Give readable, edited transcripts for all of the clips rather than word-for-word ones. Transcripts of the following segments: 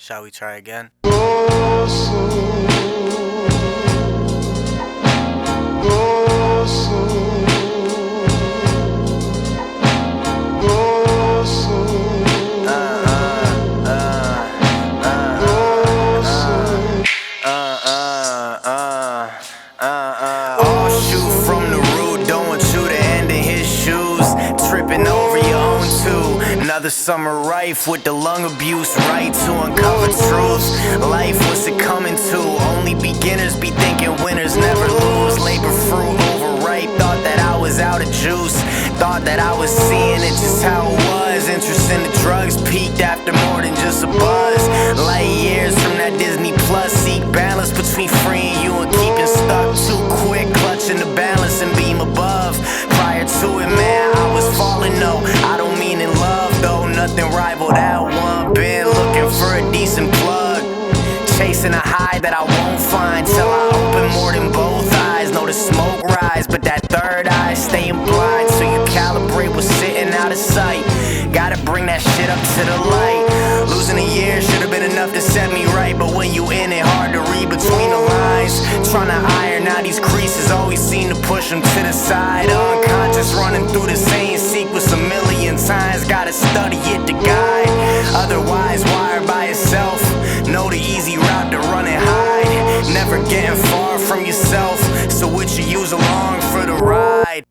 Shall we try again? Shoot from the root, don't want you to end in his shoes. Tripping over your own too. Another summer rife with the lung abuse, right to uncover truths. Life, what's it coming to? Only beginners be thinking winners never lose. Labor fruit overripe, thought that I was out of juice. Thought that I was seeing it just how it was. Interest in the drugs peaked after more than just a buzz. Light years from that Disney Plus, seek balance between freeing you and keeping stuck too quick. Clutching the balance and beam above. Prior to it, man, I was falling, no, I don't mean in love though. Nothing rival that one. Been looking for a decent plug, chasing a high that I won't find till I open more than both eyes. Know the smoke rise, but that third eye staying blind, so you calibrate what's sitting out of sight. Gotta bring that shit up to the light. Losing a year should've been enough to set me right, but when you in it, hard to read between the lines. Tryna iron out these creases, always seem to push them to the side. Unconscious, running through the same sequence a million times. Gotta study it to guide, otherwise wired by itself. Know the easy route to run and hide. Never getting far from yourself, so would you use along for the ride?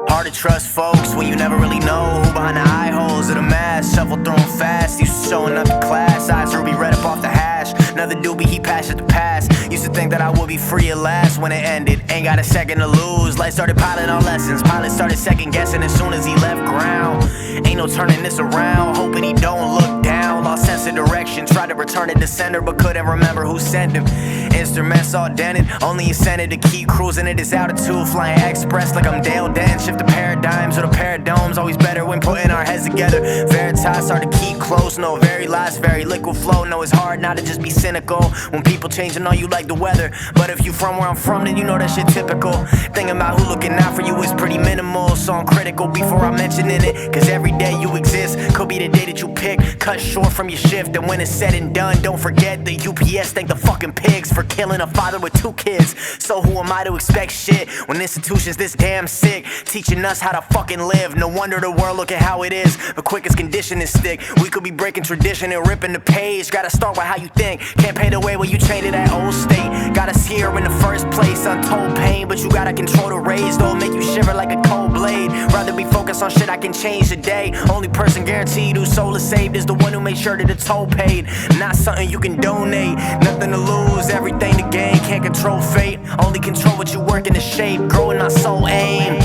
Hard to trust folks when you never really know who behind the eye holes of the mask. Shuffle through 'em fast, used to showing up to class. Eyes ruby red up off the hash. Another doobie, he passed at the pass. Used to think that I would be free at last when it ended. Ain't got a second to lose. Light started piling on lessons. Pilot started second guessing as soon as he left ground. Ain't no turning this around, hoping he don't look down. Lost sense of direction, tried to return it to sender, but couldn't remember who sent him. Instruments all dented, only incentive to keep cruising at this altitude. Flying express like I'm Dale Denton. Shift the paradigms or the paradomes, always better when putting our heads together. Veritas hard to keep close, no very last, very liquid flow. No, it's hard not to just be cynical when people changing on you like the weather. But if you from where I'm from, then you know that shit typical. Thinking about who looking out for you is pretty minimal, so I'm critical before I'm mentioning it. Cause every day you exist could be the day that you pick. Cut short from your shift, and when it's said and done, don't forget the UPS thank the fucking pigs for killing a father with 2 kids. So who am I to expect shit when institutions this damn sick, teaching us how to fucking live? No wonder the world look at how it is. The quickest condition is stick. We could be breaking tradition and ripping the page. Gotta start with how you think. Can't pay the way when you change to that old state. Got us here in the first place, untold pain, but you gotta control the rays. Don't make you shiver like a cold blade. Rather be focused on shit I can change today. Only person guaranteed whose soul is saved is the one who made sure that the toll paid. Not something you can donate. Nothing to lose, everything to gain. Can't control fate, only control what you work in the shape. Growing our soul aim.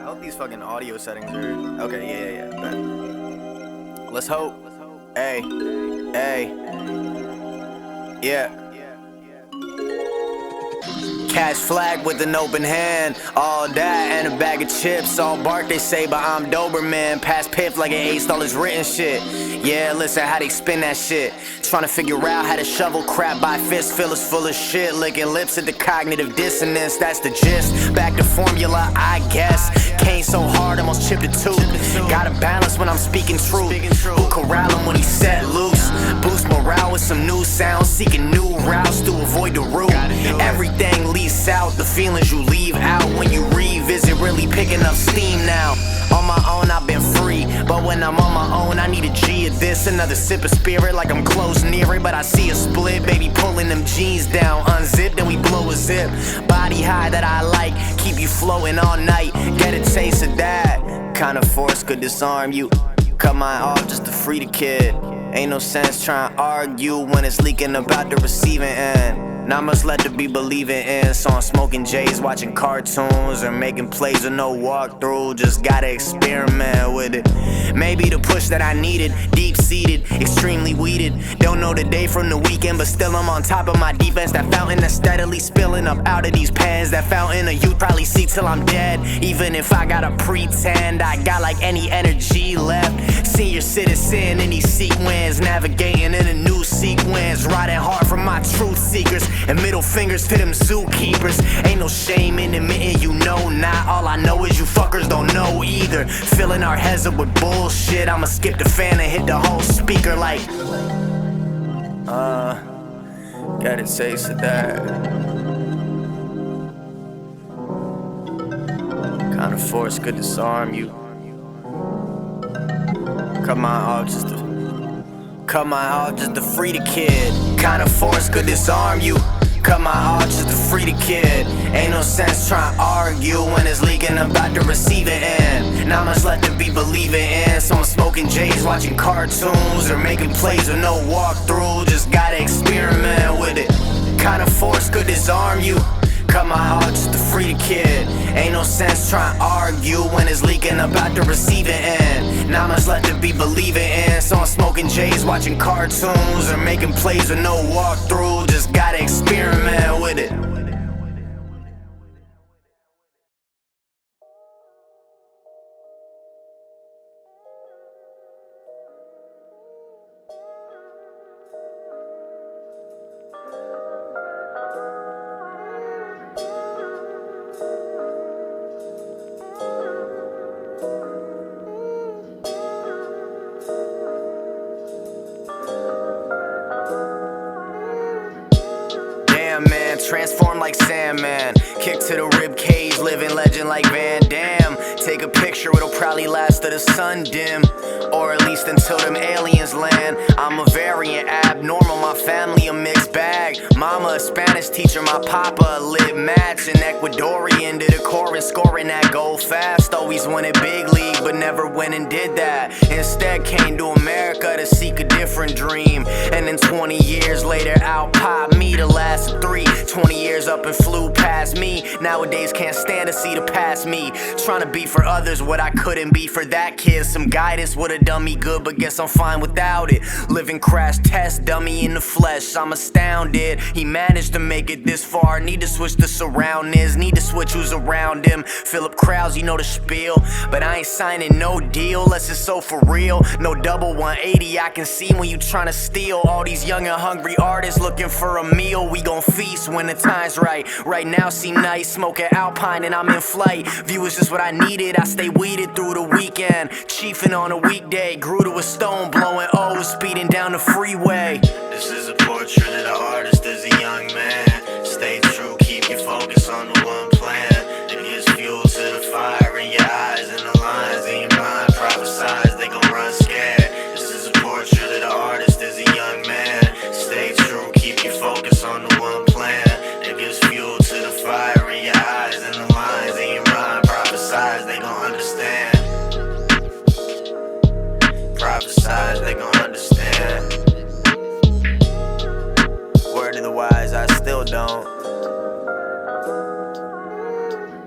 I hope these fucking audio settings are okay. Yeah. Bet. Let's hope. Hey, yeah. Cash flag with an open hand. All that and a bag of chips. All bark they say, but I'm Doberman. Pass piff like an aced all his written shit. Yeah, listen how they spin that shit. Trying to figure out how to shovel crap by fist. Feel us full of shit. Licking lips at the cognitive dissonance. That's the gist. Back to formula, I guess. Came so hard, almost chipped a tooth. Gotta balance when I'm speaking truth. Who corral him when he's set loose? Boost morale with some new sounds. Seeking new routes to avoid the route. Everything leads south, the feelings you leave out when you revisit, really picking up steam now. On my own, I've been free, but when I'm on my own, I need a G of this. Another sip of spirit, like I'm close near it, but I see a split. Baby pulling them jeans down, unzip, then we blow a zip. Body high that I like, keep you floating all night. Get a taste of that kind of force could disarm you. Cut mine off just to free the kid. Ain't no sense trying to argue when it's leaking about the receiving end. Not much left to be believing in, so I'm smoking J's, watching cartoons, or making plays with no walkthrough. Just gotta experiment with it. Maybe the push that I needed, deep-seated, extremely weeded. Don't know the day from the weekend, but still I'm on top of my defense. That fountain that's steadily spilling up out of these pans. That fountain of youth probably see till I'm dead. Even if I gotta pretend, I got like any energy left. Senior citizen in these sequins, navigating in a new sequence. Riding hard for my truth seekers, and middle fingers to them zookeepers. Ain't no shame in admitting you know not. All I know is you fuckers don't know either. Filling our heads up with bullshit. I'ma skip the fan and hit the whole speaker like got a taste of that. Kind of force could disarm you. Cut my off just to free the kid. Kind of force could disarm you. Cut my heart just to free the kid. Ain't no sense trying to argue when it's leaking about to receive it in. Not much left to be believing in, so I'm smoking J's, watching cartoons, or making plays with no walkthrough. Just gotta experiment with it. Kind of force could disarm you. Cut my heart just to free the kid. Ain't no sense trying to argue when it's leaking about to receive it in. Not much left to be believing in, so I'm smoking J's, watching cartoons, or making plays with no walkthrough. Just gotta experiment with it. Transform like Sandman, kick to the rib cage, living legend like Van Damme. Take a picture, it'll probably last till the sun dim, or at least until them aliens land. I'm a variant, abnormal, my family a mixed bag. Mama a Spanish teacher, my papa a lit match. An Ecuadorian to the core and scoring that goal fast. Always wanted big league, but never went and did that. Instead came to America to seek a different dream. And then 20 years later, out pop me the last of 3. 20 years up and flew past me. Nowadays can't stand to see the past me. Trying to be for others what I couldn't be for that kid. Some guidance would've done me good, but guess I'm fine without it. Living crash test dummy in the flesh, I'm astounded. He managed to make it this far. Need to switch the surroundings, need to switch who's around him. Philip Krause, you know the spiel, but I ain't signing no deal unless it's so for real. No double 180, I can see when you tryna steal. All these young and hungry artists looking for a meal. We gon' feast when the time's right. Right now seem nice, smoking Alpine and I'm in flight. View is just what I needed, I stay weeded through the weekend. Chiefing on a weekday, grew to a stone, blowing O's, speeding down the freeway. This is a portrait of the artist as a young man. Stay true, keep your focus on the one plan. It gives fuel to the fire in your eyes, and the lines in your mind prophesize they gon' run scared. This is a portrait of the artist as a young man. Stay true, keep your focus on the one plan. It gives fuel to the fire in your eyes, and the lines in your mind prophesize they gon' understand. Prophesize they gon' understand. Word of the wise, I still don't.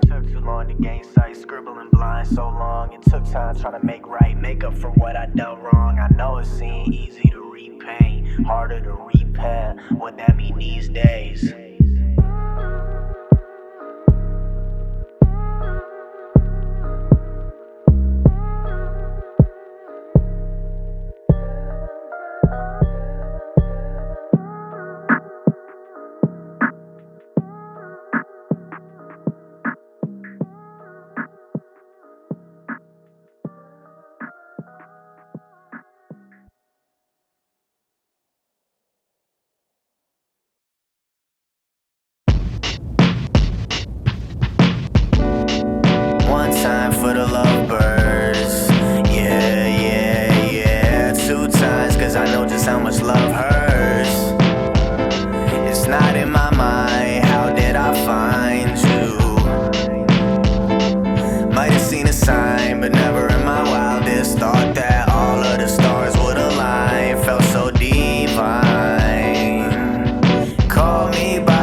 Took too long to gain sight, scribbling blind so long. It took time trying to make right, make up for what I done wrong. I know it seemed easy to repaint, harder to repair. What that mean these days? One time for the lovebirds. Yeah, yeah, yeah. 2 times, cause I know just how much love hurts. It's not in my mind, how did I find you? Might have seen a sign, but never in my wildest thought that all of the stars would align. Felt so divine. Call me by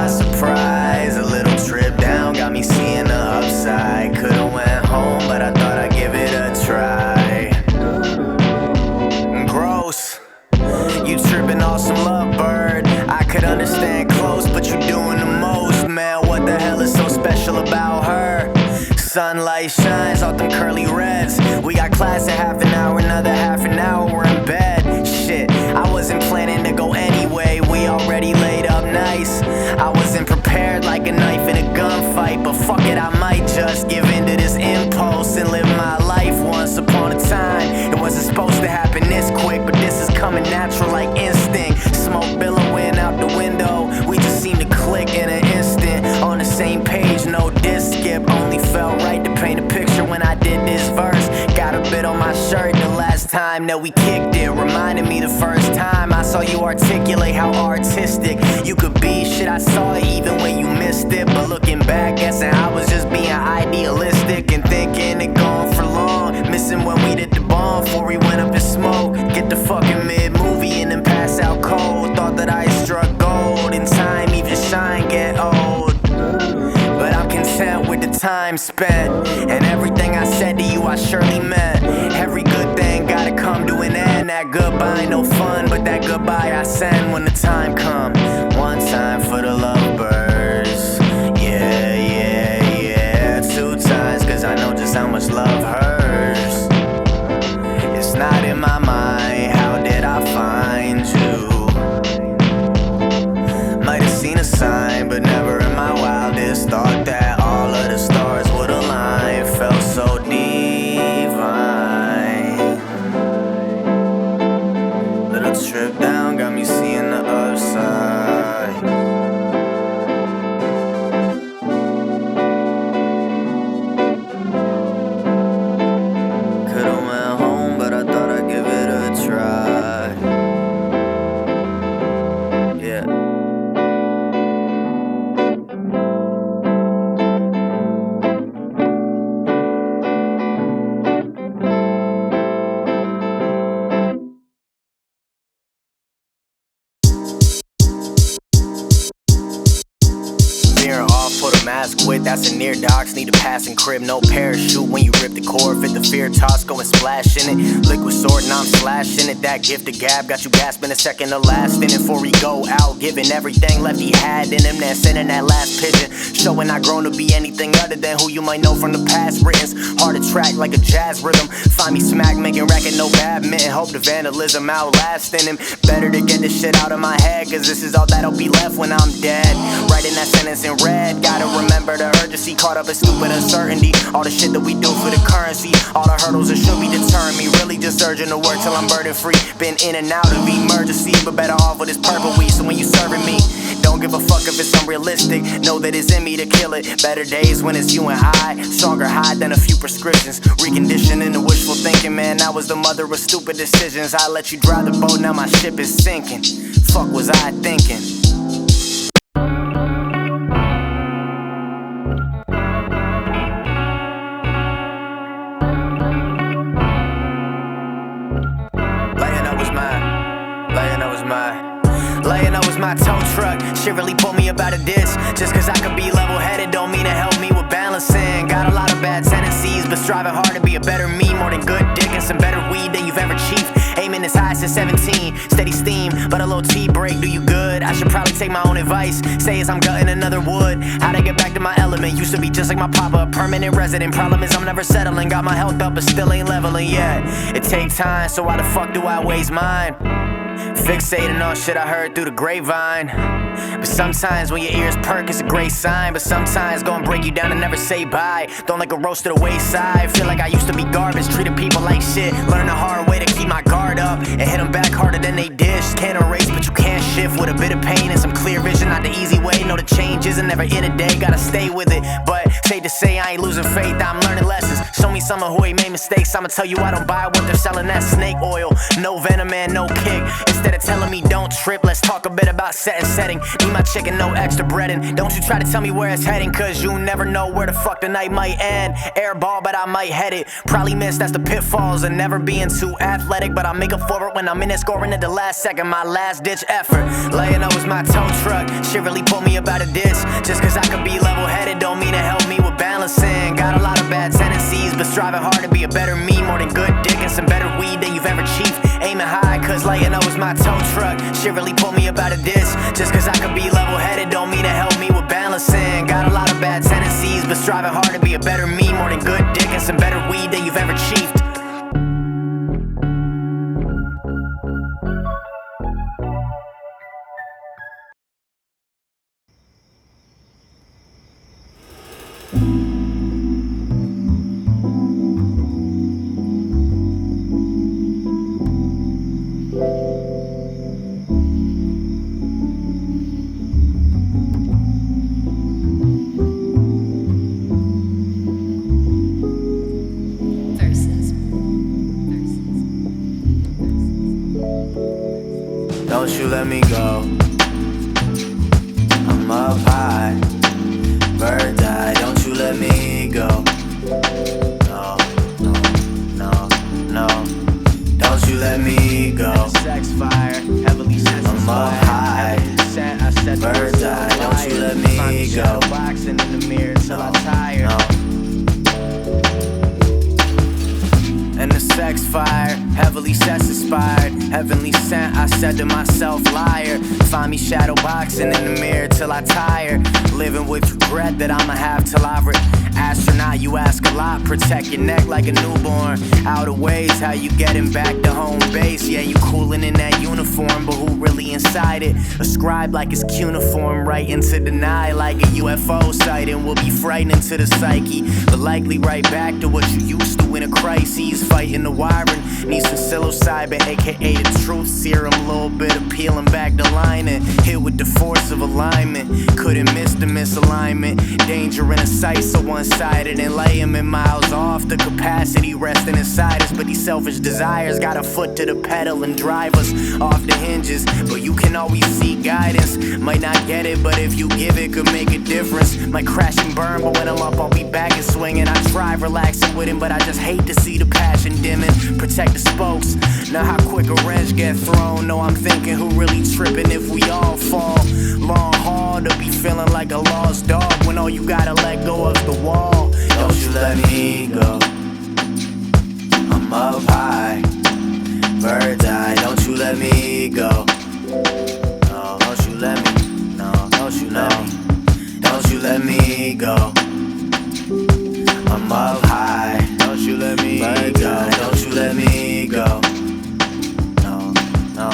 half an hour, another half an hour, we're in bed. Shit, I wasn't planning to go anyway, we already laid up nice. I wasn't prepared like a knife in a gunfight, but fuck it, I might just give in to this impulse and live my life once upon a time. It wasn't supposed to happen this quick, but this is coming natural like instinct. Smoke billowing out the window, we just seem to click in an instant. On the same page, no disc skip, only felt right to paint a picture when I did this verse. Got a bit on my shirt the last time that we kicked it, reminded me the first time I saw you articulate how artistic you could be. Shit, I saw it even when you missed it, but looking back, guessing I was just being idealistic and thinking it gone for long. Missing when we did the bomb before we went up in smoke. Get the fucking mid-movie and then pass out cold. Thought that I had struck gold in time, even shine get old. But I'm content with the time spent, and everything I said to you I surely meant. Every good thing gotta come to an end. That goodbye no fun, but that goodbye I send when the time comes. One time for the lovebirds, yeah, yeah, yeah. Two times cause I know just how much love hurts. It's not in my mind, how did I find you? Might have seen a sign, but never in my wildest thought that all of the stars would align. Felt so divine. Little trip down got me seeing the upside. Could've went home, but I thought I'd give it a try. Yeah. Put a mask with, that's a Near-Doxx. Need a passing crib, no parachute. When you rip the cord, fit the fear toss, go and splash in it. Liquid sword, now I'm slashing it. That gift of gab got you gasping a second to last in it. Before he go out, giving everything left he had in him. Then sending that last pigeon, showing I grown to be anything other than who you might know from the past. Written's hard to track like a jazz rhythm. Find me smack, making racket, no badminton. Hope the vandalism outlasting him. Better to get this shit out of my head, cause this is all that'll be left when I'm dead. Writing that sentence in red, gotta remember the urgency, caught up in stupid uncertainty. All the shit that we do for the currency, all the hurdles that should be deterring me. Really just urging to work till I'm burden free. Been in and out of emergency, but better off with this purple weed. So when you serving me, don't give a fuck if it's unrealistic. Know that it's in me to kill it. Better days when it's you and I. Stronger high than a few prescriptions. Reconditioning the wishful thinking, man, that was the mother of stupid decisions. I let you drive the boat, now my ship is sinking. Fuck was I thinking? Laying up was my tow truck. Shit really pulled me about a ditch. Just cause I could be level-headed don't mean it helped me with balancing. Got a lot of bad tendencies, but striving hard to be a better me. More than good dick and some better weed than you've ever chiefed. Aiming as high since 17, steady steam, but a little tea break do you good. I should probably take my own advice. Say as I'm gutting another wood. How to get back to my element, used to be just like my papa, a permanent resident. Problem is I'm never settling, got my health up but still ain't leveling yet. It takes time, so why the fuck do I waste mine? Fixating on shit I heard through the grapevine. But sometimes when your ears perk, it's a great sign. But sometimes gonna break you down and never say bye. Don't like a roast to the wayside. Feel like I used to be garbage, treated people like shit. Learn the hard way to keep my guard up and hit them back harder than they dish. Can't erase, but you can't shift with a bit of pain and some clear vision. Not the easy way, know the change isn't never in a day. Gotta stay with it, but safe to say I ain't losing faith. I'm learning lessons. Show me someone who ain't made mistakes. I'ma tell you I don't buy what they're selling. That snake oil, no venom and no kick. Instead of telling me don't trip, let's talk a bit about set and setting. Need my chicken, no extra breading. Don't you try to tell me where it's heading, cause you never know where the fuck the night might end. Airball, but I might head it. Probably miss, that's the pitfalls of never being too athletic. But I'll make up for it when I'm in it, scoring at the last second. My last ditch effort. Laying up was my tow truck. Shit really pulled me about a ditch. Just cause I could be level headed don't mean it helped me with balancing. Got a lot of bad tendencies, but striving hard to be a better me. More than good dick and some better weed than you've ever chiefed. Aiming high, cause laying up was my tow truck. Shit really pulled me about a ditch. Just cause I could be level headed don't mean it helped me with balancing. Got a lot of bad tendencies, but striving hard to be a better me. More than good dick and some better weed than you've ever chiefed. don't you let me go. I'm up high, bird eye, don't you let me go. No, no, no, no, don't you let me go. Sex fire, heavily sensitive. I'm up high, bird eye, don't you let me go. Boxing in the mirror till I tire. No. And the sex fire, heavily sex inspired, heavenly sent, I said to myself, liar. Find me shadow boxing in the mirror till I tire. Living with regret that I'ma have till I astronaut, you ask a lot, protect your neck like a newborn. Out of ways, how you getting back to home base? Yeah, you coolin' in that uniform, but who really inside it? Ascribed like it's cuneiform, right into deny like a UFO sighting. Will be frightening to the psyche, but likely right back to what you used to in a crisis. Fighting the wiring, need some psilocybin, aka the truth serum. A little bit of peeling back the lining, hit with the force of alignment. Couldn't miss the misalignment, danger in a sight so one-sided, and lay him in miles off the capacity resting inside us. But these selfish desires got a foot to the pedal and drive us off the hinges. But you can always seek guidance, might not get it, but if you give it, could make a difference. Might crash and burn, but when I'm up, I'll be back and swinging. I try relaxing with him, but I just hate to see the passion dimming. Protect the spokes, now how quick a wrench get thrown. No, I'm thinking who really tripping if we all fall. Long haul to be feeling like a lost dog when all you gotta let go of the wall. Don't you let me go. I'm up high, bird eye, don't you let me go. No, don't you let me, no, don't you let me, don't you let me go. I'm up high, don't you let me go, don't you let me go. No, no.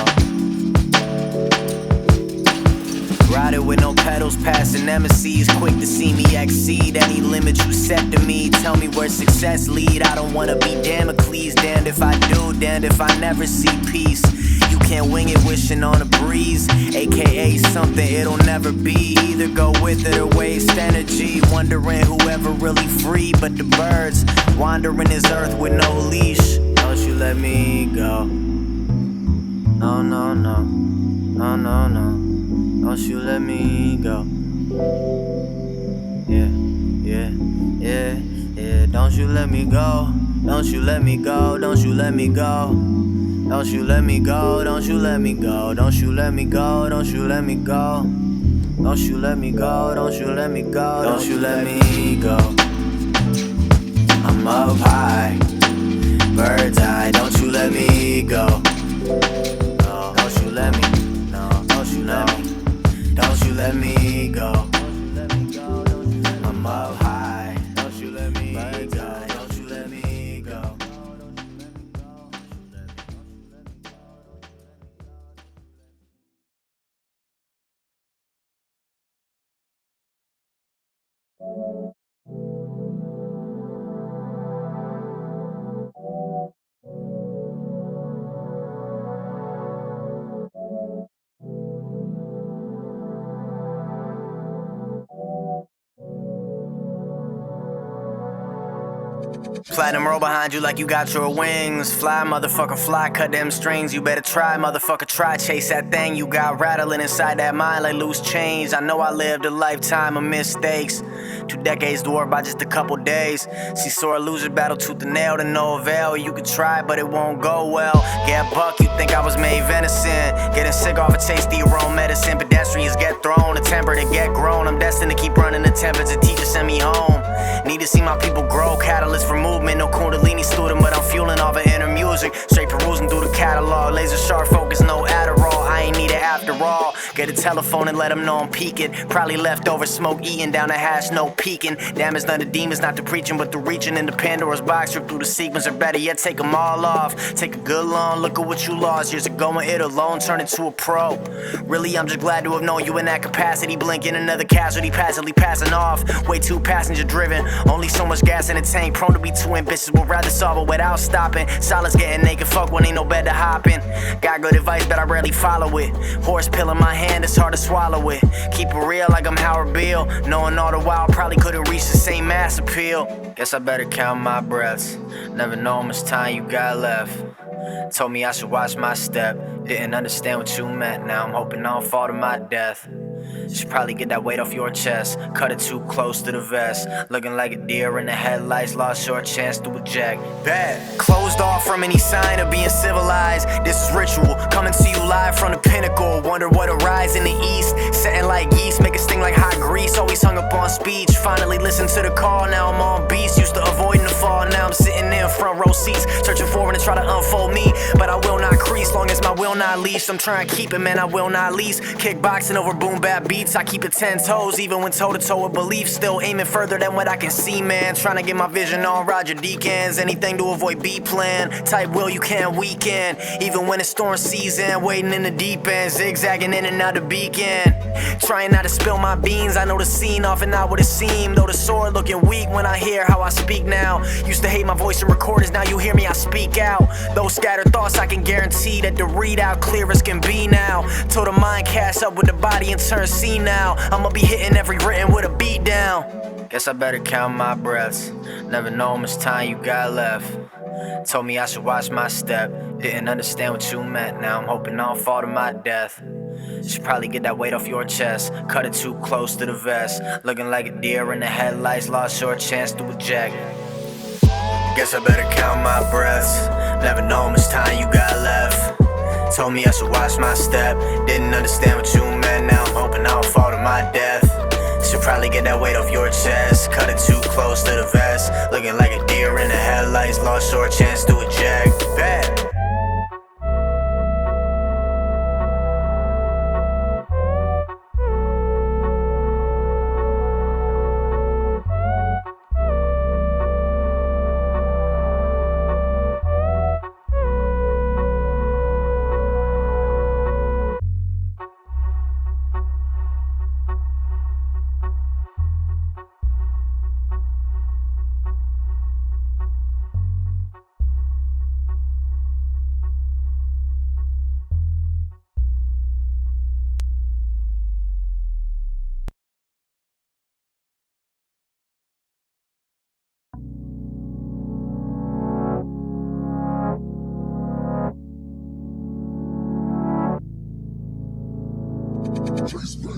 Riding with no pedals, passing MCs, quick to see me exceed any limit you set to me. Tell me where success lead. I don't wanna be Damocles, damned if I do, damned if I never see peace. You can't wing it wishing on a breeze, aka something it'll never be. Either go with it or waste energy, wondering whoever really free. But the birds wandering this earth with no leash. Don't you let me go. No, no, no, no, no, no. Don't you let me go. Yeah, yeah, yeah, yeah. Don't you let me go. Don't you let me go. Don't you let me go. Don't you let me go. Don't you let me go. Don't you let me go. Don't you let me go. Don't you let me go. Don't you let me go. Don't you let me go. I'm up high, bird's eye. Don't you let me go. No, don't you let me. No, don't you let me. Don't you let me go. I'm up high. Don't you let me go. Don't you let me go. Platinum roll behind you like you got your wings. Fly, motherfucker, fly, cut them strings. You better try, motherfucker, try. Chase that thing you got rattling inside that mind like loose chains. I know I lived a lifetime of mistakes. 2 decades dwarfed by just a couple days. See sore loser battle tooth and nail to no avail. You could try, but it won't go well. Get buck, you think I was made venison. Getting sick off a tasty your own medicine. Pedestrians get thrown, a temper to get grown. I'm destined to keep running the tempers. A teacher send me home. Need to see my people grow, catalyst for movement. No Kundalini student, but I'm fueling off of inner music. Straight perusing through the catalog. Laser sharp focus, no Adderall. I ain't need it after all. Get a telephone and let them know I'm peeking. Probably leftover smoke eating down the hash, no peeking. Damn, it's not the demons, not the preaching, but the reaching into Pandora's box. Rip through the sequence, or better yet, take them all off. Take a good long look at what you lost years ago and it alone turn into a pro. Really, I'm just glad to have known you in that capacity. Blinking another casualty, passively passing off. Way too passenger driven. Only so much gas in the tank, prone to be too ambitious. Would rather solve it without stopping. Solids getting naked, fuck when ain't no bed to hop in. Got good advice, but I rarely follow it. Horse pill in my hand, it's hard to swallow it. Keep it real like I'm Howard Beale. Knowing all the while, probably couldn't reach the same mass appeal. Guess I better count my breaths. Never know how much time you got left. Told me I should watch my step. Didn't understand what you meant, now I'm hoping I don't fall to my death. Should probably get that weight off your chest. Cut it too close to the vest. Looking like a deer in the headlights. Lost your chance to eject. Bad. Closed off from any sign of being civilized. This is ritual. Coming to you live from the pinnacle. Wonder what arise in the east. Setting like yeast. Make it sting like hot grease. Always hung up on speech. Finally listen to the call. Now I'm on beats. Used to avoiding the fall. Now I'm sitting in front row seats. Searching for it and try to unfold me. But I will not crease. Long as my will not leash. I'm trying to keep it, man. I will not lease. Kickboxing over boom bap beats. I keep it 10 toes, even when toe to toe with belief. Still aiming further than what I can see, man. Trying to get my vision on Roger Deacons. Anything to avoid B plan. Type will you can't weaken. Even when it's storm season, waiting in the deep end, zigzagging in and out the beacon. Trying not to spill my beans. I know the scene often not what it seemed. Though the sword looking weak when I hear how I speak now. Used to hate my voice in recordings, now you hear me, I speak out. Those scattered thoughts, I can guarantee that the readout clear as can be now. Till the mind casts up with the body and turn C now. I'ma be hitting every written with a beat down. Guess I better count my breaths. Never know how much time you got left. Told me I should watch my step. Didn't understand what you meant. Now I'm hoping I don't fall to my death. Should probably get that weight off your chest. Cut it too close to the vest. Looking like a deer in the headlights. Lost your chance to eject. Guess I better count my breaths. Never know how much time you got left. Told me I should watch my step. Didn't understand what you meant. Now I'm hoping I don't fall to my death. Should probably get that weight off your chest. Cut it too close to the vest. Looking like a deer in the headlights. Lost your chance to eject. Bad. Chxse Bank.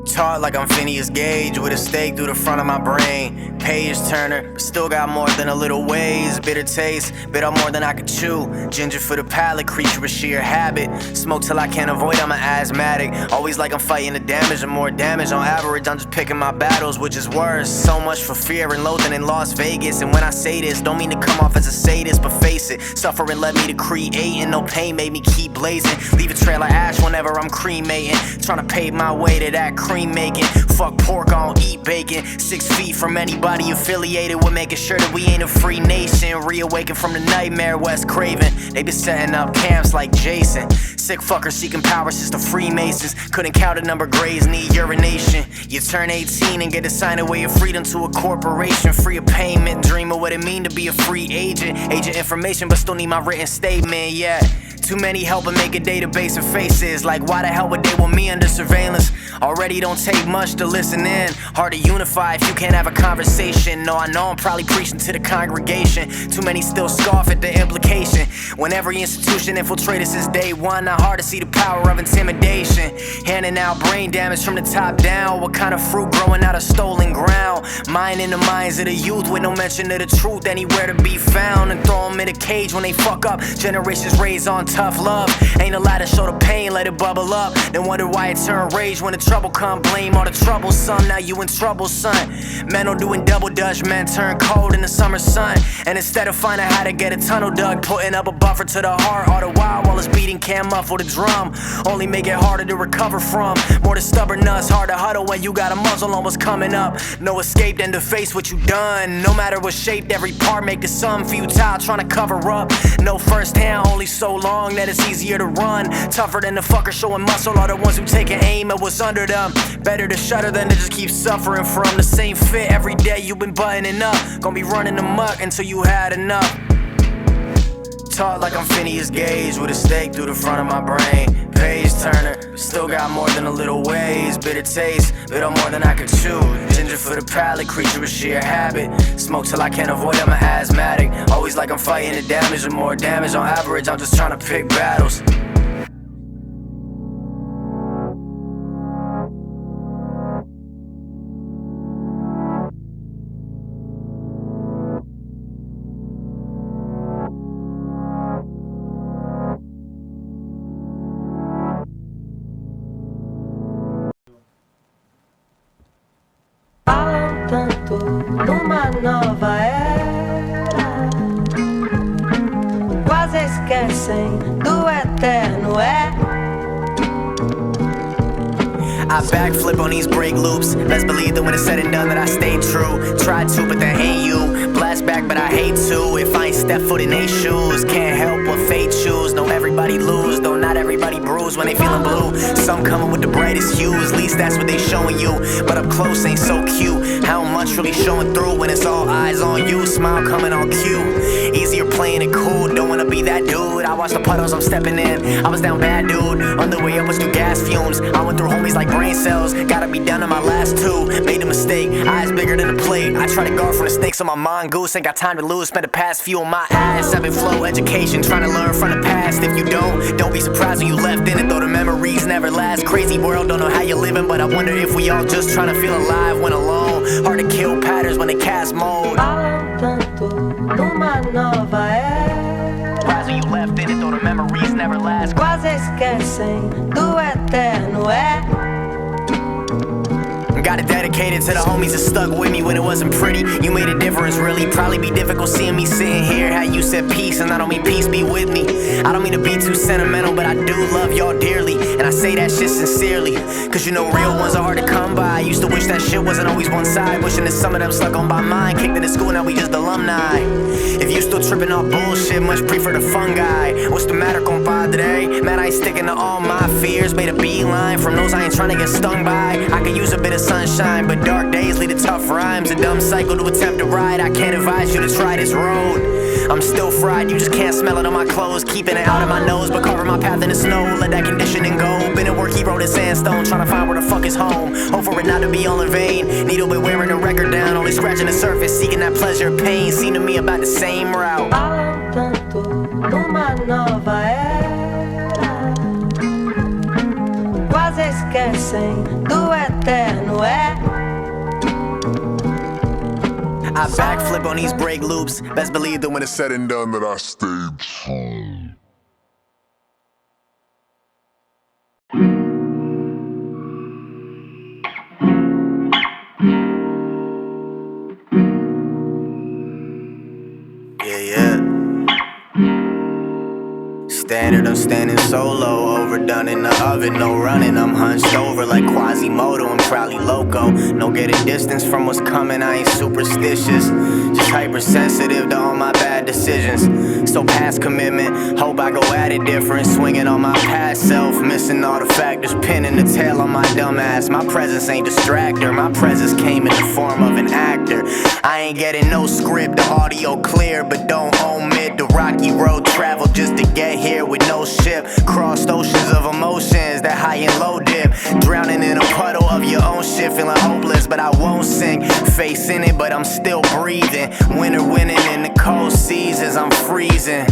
Taught like I'm Phineas Gage with a stake through the front of my brain. Page turner, but still got more than a little ways. Bitter taste, bit off more than I could chew. Ginger for the palate, creature of sheer habit. Smoke till I can't avoid, I'm an asthmatic. Always like I'm fighting the damage and more damage. On average, I'm just picking my battles, which is worse. So much for fear and loathing in Las Vegas. And when I say this, don't mean to come off as a sadist, but face it, suffering led me to create, and no pain made me keep blazing. Leave a trail of ash whenever I'm cremating. Trying to pave my way to that cream making. Fuck pork, I don't eat bacon. 6 feet from anybody affiliated with making sure that we ain't a free nation. Reawaken from the nightmare, West Craven. They been setting up camps like Jason. Sick fuckers seeking power since the Freemasons. Couldn't count the number grays, need urination. You turn 18 and get assigned a way of freedom to a corporation. Free of payment, dream of what it mean to be a free agent. Agent information, but still need my written statement, yeah. Too many helping make a database of faces. Like why the hell would they want me under surveillance? Already don't take much to listen in. Hard to unify if you can't have a conversation. No, I know I'm probably preaching to the congregation. Too many still scoff at the implication. When every institution infiltrated since day one. Not hard to see the power of intimidation. Handing out brain damage from the top down. What kind of fruit growing out of stolen ground? Mining the minds of the youth with no mention of the truth anywhere to be found. And throw them in a cage when they fuck up. Generations raised on tough love. Ain't allowed to show the pain, let it bubble up. Then wonder why it turn rage when the trouble come. Blame all the trouble, son. Now you in trouble, son. Men are doing double dutch, men turn cold in the summer sun. And instead of finding how to get a tunnel dug, putting up a buffer to the heart all the while it's beating can't muffle the drum. Only make it harder to recover from. More the stubbornness, hard to huddle when you got a muzzle on what's coming up. No escape than to face what you done. No matter what shaped, every part make the sum futile, trying to cover up. No first hand, only so long that it's easier to run. Tougher than the fucker showing muscle, are the ones who take an aim at what's under them. Better to shudder than to just keep suffering from the same fit every day you've been buttoning up. Gonna be running amok until you had enough. Taught like I'm Phineas Gage with a stake through the front of my brain. Page turner, still got more than a little ways. Bitter taste, little more than I could chew. Ginger for the palate, creature with sheer habit. Smoke till I can't avoid, I'm an asthmatic. Always like I'm fighting the damage with more damage. On average, I'm just trying to pick battles. Tanto numa nova era, quase esquecem do eterno I backflip on these break loops. Best believe that when it's said and done that I stay true. Tried to, but that ain't you. Blast back, but I hate to. If I ain't step foot in they shoes, can't help what fate choose. Know everybody lose, though not everybody bruise when they feeling blue. Some coming with the brightest hues, at least that's what they showing you. But up close ain't so cute. How much really showing through when it's all eyes on you. Smile coming on cue. Easier playing it cool, don't wanna be that dude. I watch the puddles I'm stepping in. I was down bad, dude. On the way up was through gas fumes. I went through homies like brain cells. Gotta be down to my last two. Made a mistake, eyes bigger than a plate. I try to guard from the snakes on my mongoose. Ain't got time to lose, spent the past few on my ass. I've been flow education, trying to learn from the past. If you don't be surprised when you left in it, though the memories never last. Crazy world, don't know how you're living, but I wonder if we all just trying to feel alive when alone. Hard to kill patterns when they cast mode. Falam tanto numa nova era, Surprised when you left in it, though the memories never last. quase esquecem do eterno Got it dedicated to the homies that stuck with me when it wasn't pretty. You made a difference, really. Probably be difficult seeing me sitting here. How you said peace, and I don't mean peace be with me. I don't mean to be too sentimental, but I do love y'all dearly. And I say that shit sincerely, cause you know real ones are hard to come by. I used to wish that shit wasn't always one side. Wishing that some of them stuck on my mind. Kicked into school, now we just alumni. If you still tripping off bullshit, much prefer the fun guy. What's the matter, compadre? Man, I ain't sticking to all my fears. Made a beeline from those I ain't trying to get stung by. I could use a bit of sunshine, but dark days lead to tough rhymes. A dumb cycle to attempt to ride. I can't advise you to try this road. I'm still fried, you just can't smell it on my clothes. Keeping it out of my nose, but carving my path in the snow. Let that conditioning go. Been at work, he wrote in sandstone, trying to find where the fuck is home. Hope for it not to be all in vain. Needle been wearing the record down, only scratching the surface, seeking that pleasure, pain. Seem to me about the same route. Falam tanto numa nova era, quase esquecem do eterno I backflip on these break loops. Best believe that when it's said and done that I stayed true. Standard, I'm standing solo, overdone in the oven, no running. I'm hunched over like Quasimodo, I'm probably loco. No getting distance from what's coming, I ain't superstitious. Just hypersensitive to all my bad decisions. So past commitment, hope I go at it different. Swinging on my past self, missing all the factors. Pinning the tail on my dumb ass. My presence ain't distractor, my presence came in the form of an actor. I ain't getting no script, the audio clear, but don't omit the rocky road travel just to get here with no ship. Crossed oceans of emotions, that high and low dip. Drowning in a puddle of your own shit, feeling hopeless, but I won't sink. Facing it, but I'm still breathing. Winter winning in the cold seasons, I'm freezing.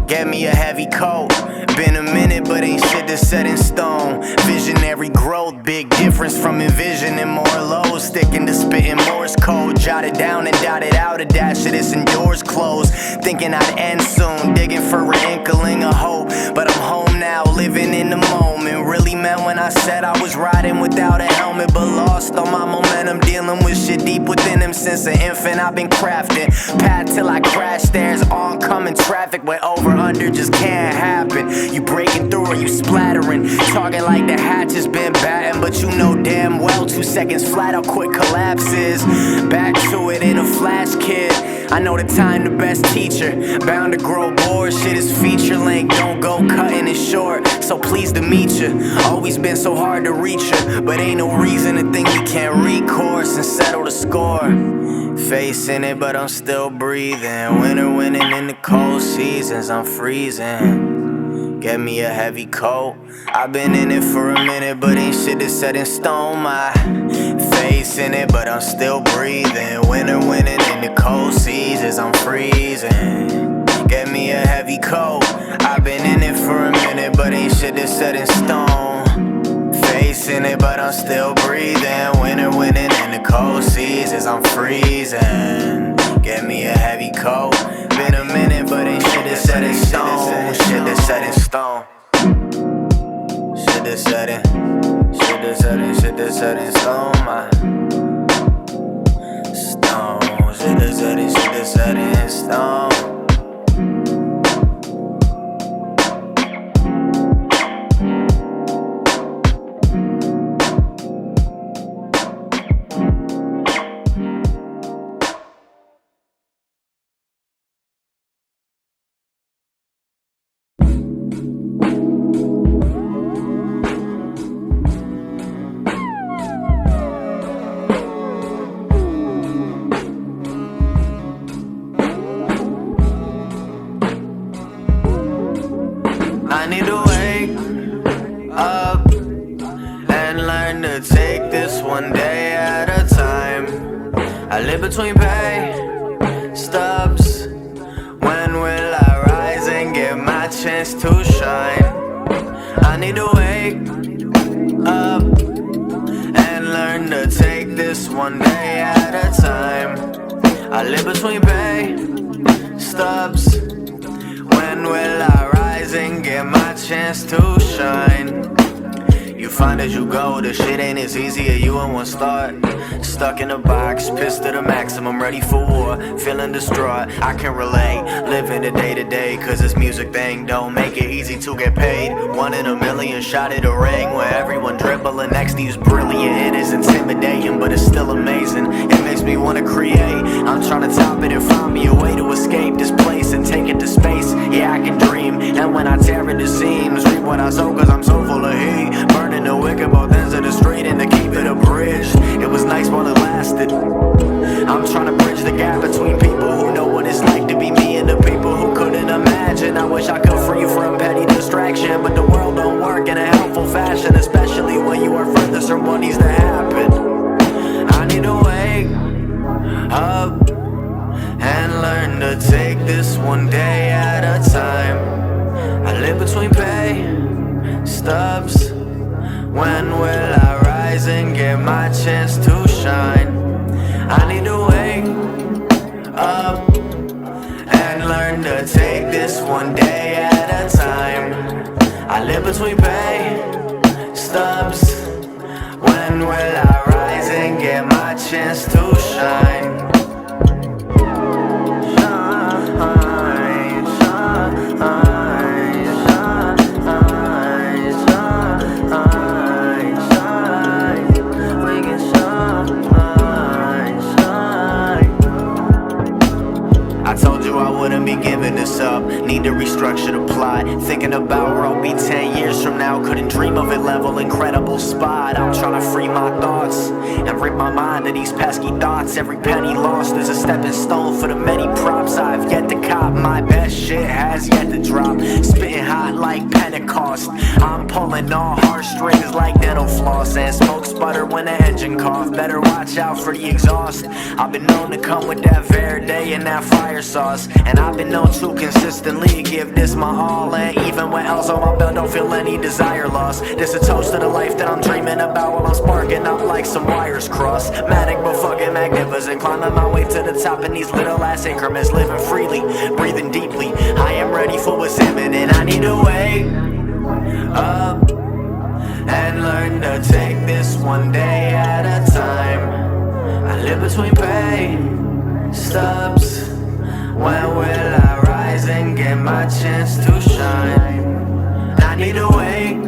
Get me a heavy coat. Been a minute, but ain't shit that's set in stone. Visionary growth, big difference from envisioning more lows. Sticking to spitting Morse code. Jotted down and dotted out a dash of this and doors closed. Thinking I'd end soon, digging for an inkling of hope. But I'm home now, living in the moment. Really meant when I said I was riding without a helmet, but lost all my momentum. Dealing with shit deep within him since an infant. I've been crafting path till I crash. There's oncoming traffic where over under just can't happen. You breaking through or you splattering. Talking like the hatch has been batting, but you know damn well 2 seconds flat out quick collapses. Back to it in a flash, kid. I know the time the best teacher. Bound to grow bored, shit is feature length. Don't go cutting it short. so pleased to meet you. Always been so hard to reach you, but ain't no reason to think we can't recourse and settle the score. Facing it, but I'm still breathing. Winter winning in the cold seasons, I'm freezing. Get me a heavy coat. I've been in it for a minute, but ain't shit that's set in stone. My facing it, but I'm still breathing. Winter winning in the cold seasons, I'm freezing. Get me a heavy coat. I've been in it for a minute, but ain't shit that's set in stone. Facing it, but I'm still breathing. Winter winning in the cold seasons, I'm freezing. Get me a heavy coat. Been a minute, but ain't shit that's set in stone. Shit that's set in stone. Shit that's set in. Shit that's set in. Shit that's set in stone. My stone. Shit that's set in. Shit that's set in stone. I need to wake up and learn to take this one day at a time. I live between pay stubs. When will I rise and get my chance to shine? I need to wake up and learn to take this one day at a time. I live between pay stubs. When will I rise and get my chance to shine? You find as you go, the shit ain't as easy as you in one start. Stuck in a box, pissed to the maximum, ready for war, feeling distraught. I can relate, living the day to day, cause this music thing don't make it easy to get paid. 1 in a million shot at a ring where everyone dribbling next to you's brilliant. It is intimidating, but it's still amazing. It makes me wanna create. I'm trying to top it and find me a way to escape this place and take it to space. Yeah, I can dream, and when I tear at the seams, reap what I sow cause I'm so full of heat. Burning the wick at both ends of the street and to keep it abridged. It was nice while it lasted. I'm trying to bridge the gap between people who know what it's like to be me and the people who couldn't imagine. I wish I could free you from petty distraction, but the world don't work in a helpful fashion, especially when you are furthest from what needs to happen. I need to wake up and learn to take this one day at a time. I live between pay stubs. When will I rise and get my chance to shine? I need to wake up and learn to take this one day at a time. I live between pay stubs. When will I rise and get my chance to shine? I told you I wouldn't be giving this up. Need to restructure the plot. Thinking about where I'll be 10 years from now. Couldn't dream of it level, incredible spot. I'm trying to free my thoughts and rid my mind of these pesky thoughts. Every penny lost is a stepping stone for the many props I've yet to cop. My best shit has yet to drop. Spitting hot like Pentecost. I'm pulling all heartstrings like dental floss. And smoke sputter when the engine cough. Better watch out for the exhaust. I've been known to come with that Verde and that fire sauce. And I've been known to consistently give this my all. And even when else on my belt, don't feel any desire loss. This a toast to the life that I'm dreaming about while I'm sparking up like some wires crossed. Matic but fucking magnificent. Climbing my way to the top in these little ass increments. Living freely, breathing deeply. I am ready for what's imminent. I need to wake up and learn to take this one day at a time. I live between pay stubs. When will I rise and get my chance to shine? I need to wake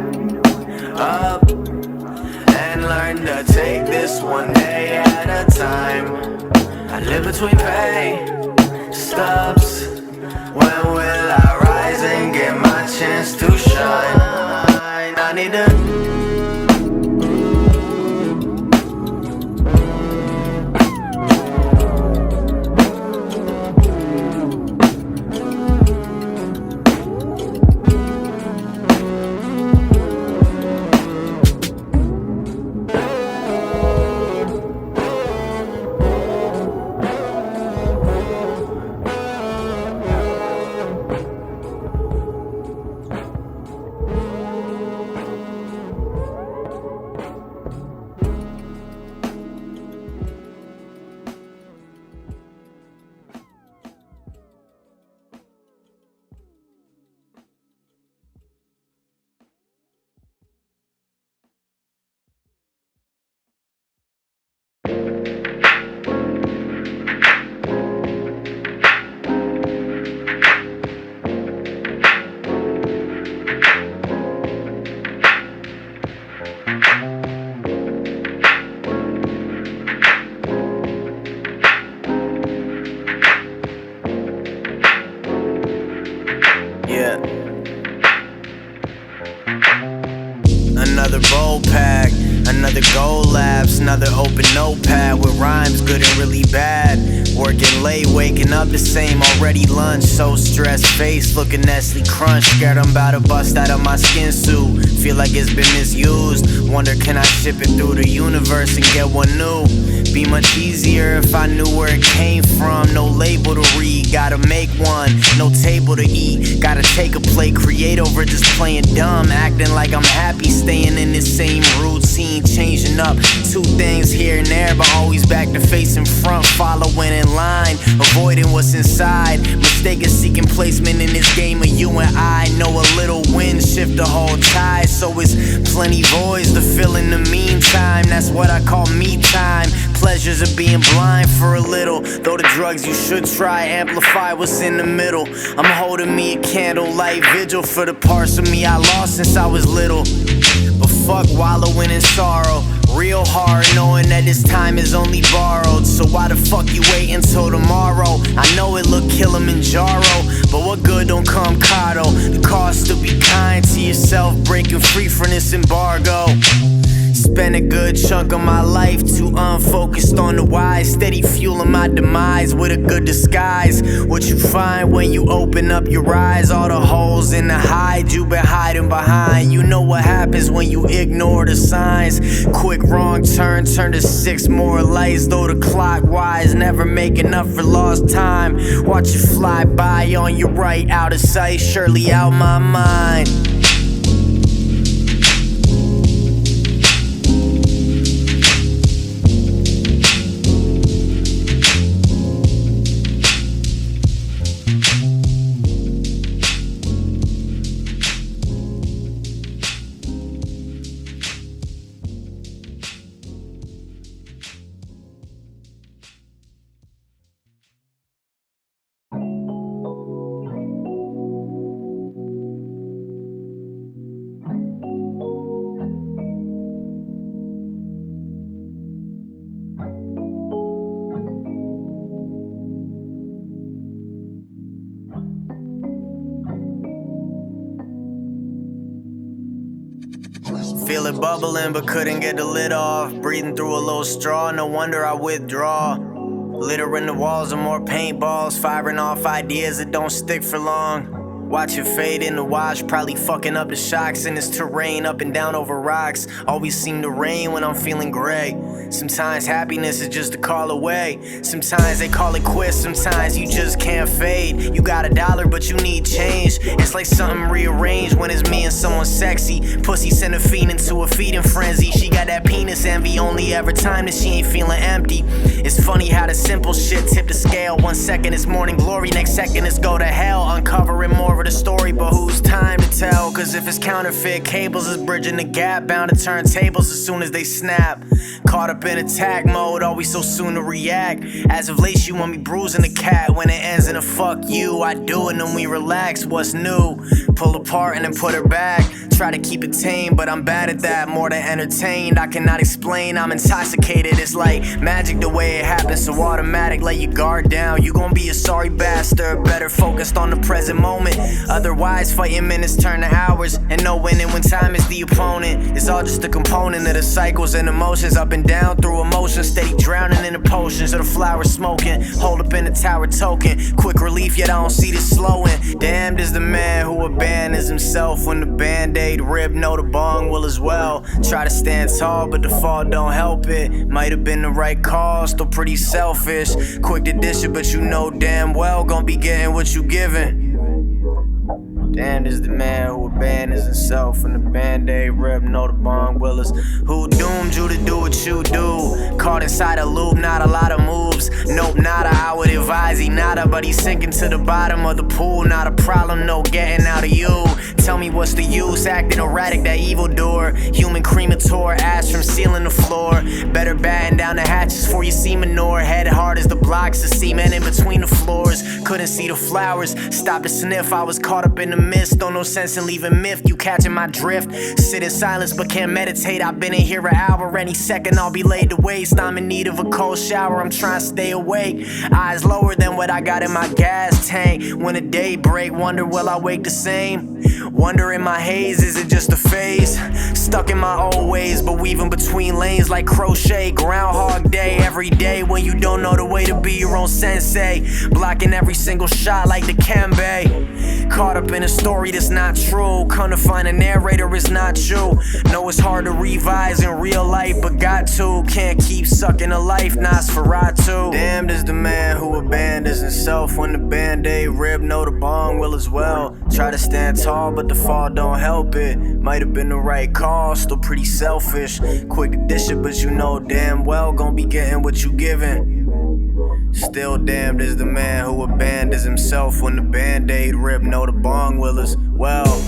up and learn to take this one day at a time. I live between pay stubs. When will I rise and get my chance to shine? mind. I need to another bowl pack, another goal lapse, another open notepad with rhymes good and really bad. Working late, waking up the same, already lunch. So stressed, face looking Nestle Crunch. Scared I'm about to bust out of my skin suit. Feel like it's been misused. Wonder can I ship it through the universe and get one new? Be much easier if I knew where it came from. No label to read, gotta make one. No table to eat, gotta take a plate. Create over just playing dumb. Acting like I'm happy staying in the same routine. Changing up 2 things here and there, but always back to face in front. Following in line, avoiding what's inside. Mistaken seeking placement in this game of you and I. Know a little wind shift the whole tide, so it's plenty voids to fill in the meantime. That's what I call me time. Pleasures of being blind for a little. Though the drugs you should try amplify what's in the middle. I'm holding me a candlelight vigil for the parts of me I lost since I was little. But fuck wallowing in sorrow. Real hard knowing that this time is only borrowed. So why the fuck you wait until tomorrow? I know it look Kilimanjaro, but what good don't come Cado? The cost to be kind to yourself, breaking free from this embargo. Spent a good chunk of my life too unfocused on the why. Steady fueling my demise with a good disguise. What you find when you open up your eyes, all the holes in the hide you been hiding behind. You know what happens when you ignore the signs. Quick wrong turn to 6 more lights. Though the clockwise never making up for lost time. Watch you fly by on your right, out of sight, surely out my mind. Feel it bubbling but couldn't get the lid off. Breathing through a little straw, no wonder I withdraw. Littering the walls of more paintballs, firing off ideas that don't stick for long. Watch it fade in the wash, probably fucking up the shocks in this terrain, up and down over rocks. Always seem to rain when I'm feeling gray. Sometimes happiness is just a call away. Sometimes they call it quits, sometimes you just can't fade. You got $1 but you need change. It's like something rearranged when it's me and someone sexy. Pussy send a fiend into a feeding frenzy. She got that penis envy only every time that she ain't feeling empty. It's funny how the simple shit tip the scale. 1 second it's morning glory, next second it's go to hell. Uncovering more of the story, but who's time to tell? Cause if it's counterfeit cables, it's bridging the gap. Bound to turn tables as soon as they snap. Caught up in attack mode, always so soon to react. As of late, she want me bruising the cat. When it ends in a fuck you, I do it and then we relax. What's new? Pull apart and then put her back. Try to keep it tame, but I'm bad at that. More than entertained, I cannot explain. I'm intoxicated, it's like magic the way it happens. So automatic, lay your guard down. You gon' be a sorry bastard. Better focused on the present moment. Otherwise, fighting minutes turn to hours, and no winning when time is the opponent. It's all just a component of the cycles and emotions. Up and down through emotions, steady drowning in the potions of the flowers smoking. Hold up in the tower token, quick relief, yet I don't see this slowing. Damned is the man who abandons himself when the Bandaid rip. Know the bong will as well. Try to stand tall, but the fall don't help it. Might have been the right call, still pretty selfish. Quick to dish it, but you know damn well gon' be getting what you giving. Damned is the man who abandons himself when the Bandaid rip. Know the bong willers who doomed you to do what you do. Caught inside a loop, not a lot of moves. Nope, nada, I would advise he nada, but he's sinking to the bottom of the pool. Not a problem, no getting out of you. Tell me what's the use, acting erratic, that evildoer. Human cremator, ash from ceiling to floor. Better batten down the hatches for you see manure. Head hard as the blocks of cement in between the floors. Couldn't see the flowers, stopped to sniff. I was caught up in the mist, don't no sense in leaving myth. You catching my drift, sit in silence but can't meditate. I've been in here an hour, any second I'll be laid to waste. I'm in need of a cold shower, I'm trying to stay awake. Eyes lower than what I got in my gas tank. When the day break, wonder will I wake the same? Wonder in my haze, is it just a phase? Stuck in my old ways, but weaving between lanes like crochet. Groundhog day, every day when you don't know the way to be your own sensei. Blocking every single shot like the Kembe. Caught up in a story that's not true. Come to find a narrator is not you. Know it's hard to revise in real life, but got to. Can't keep sucking a life, Nosferatu. Damned is the man who abandons himself when the Bandaid rip. Know the bong will as well. Try to stand tall, but the fall don't help it. Might have been the right call, still pretty selfish. Quick to dish it, but you know damn well gon' be getting what you giving. Still damned is the man who abandons himself when the Bandaid rip. Know the bong will as well.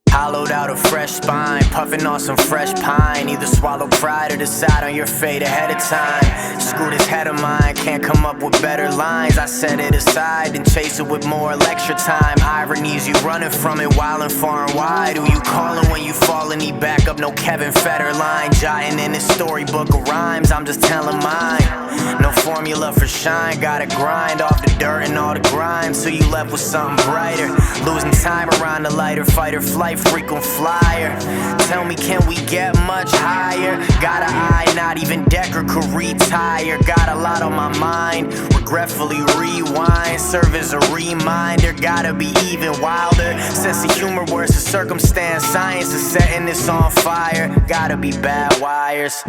Hollowed out a fresh spine, puffing on some fresh pine. Either swallow pride or decide on your fate ahead of time. Screw this head of mine, can't come up with better lines. I set it aside and chase it with more lecture time. Ironies, you running from it wild and far and wide. Who you calling when you falling? Need back up, no Kevin Federline. Jotting in his storybook of rhymes, I'm just telling mine. No formula for shine, gotta grind off the dirt and all the grind, so you left with something brighter. Losing time around the lighter, fight or flight, frequent flyer. Tell me, can we get much higher? Got an eye, not even Decker could retire. Got a lot on my mind, regretfully rewind. Serve as a reminder, gotta be even wilder. Sense of humor, worse the circumstance. Science is setting this on fire. Gotta be bad wires.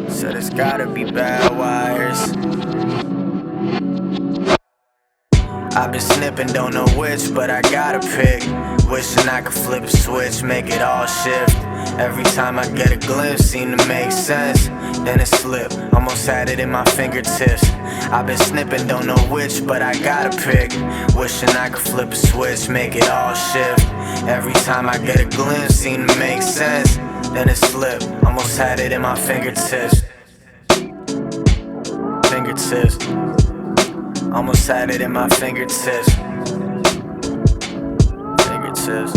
So there's gotta be bad wires. I've been snipping, don't know which, but I gotta pick. Wishing I could flip a switch, make it all shift. Every time I get a glimpse, seem to make sense. Then it slipped, almost had it in my fingertips. I've been snipping, don't know which, but I gotta pick. Wishing I could flip a switch, make it all shift. Every time I get a glimpse, seem to make sense. Then it slipped, almost had it in my fingertips. Fingertips. Almost had it in my fingertips. Fingertips.